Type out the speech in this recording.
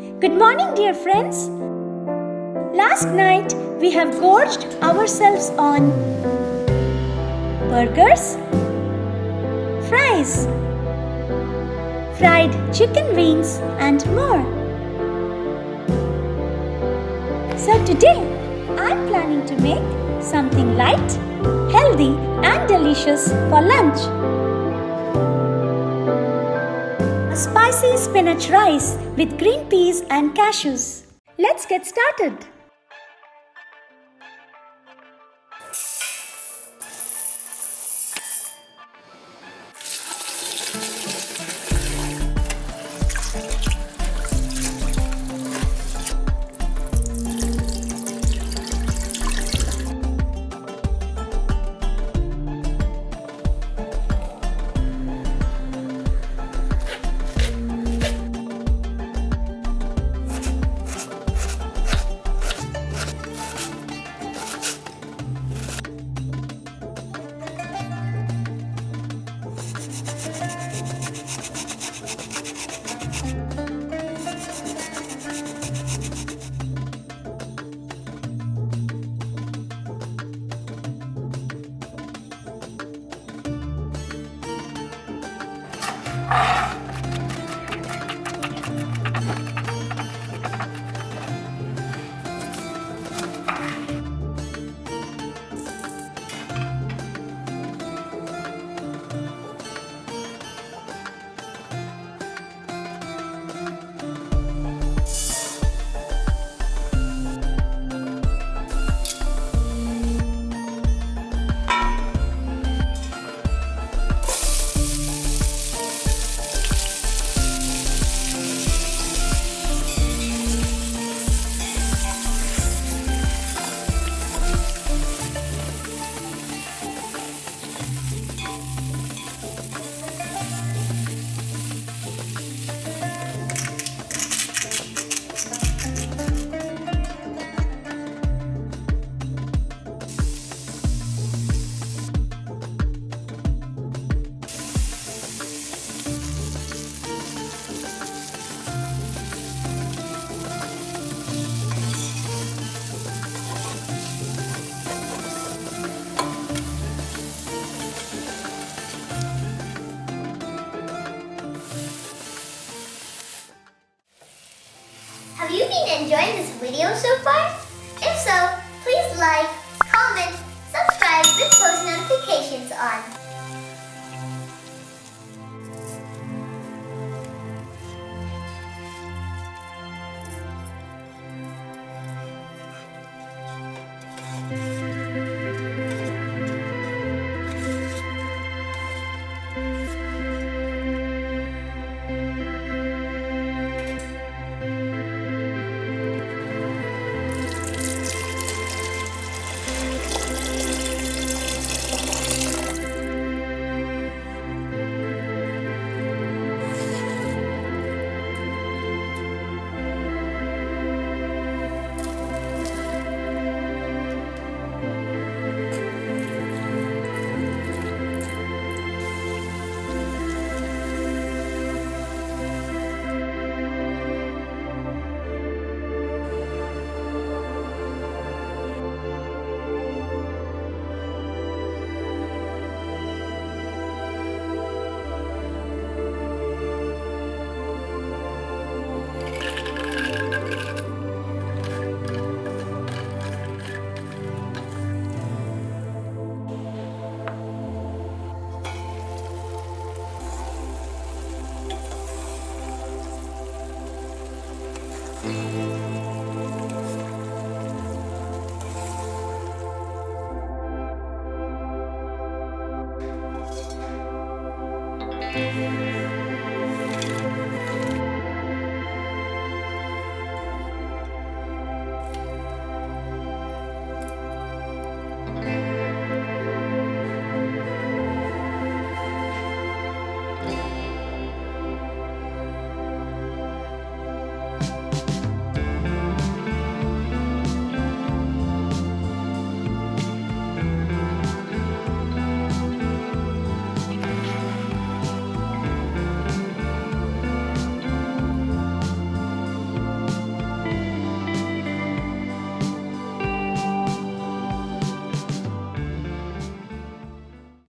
Good morning, dear friends. Last night we have gorged ourselves on burgers, fries, fried chicken wings, and more. So today I'm planning to make something light, healthy, and delicious for lunch. A spicy spinach rice with green peas and cashews. Let's get started. Have you been enjoying this video so far? If so, please like, comment, subscribe with post notifications on.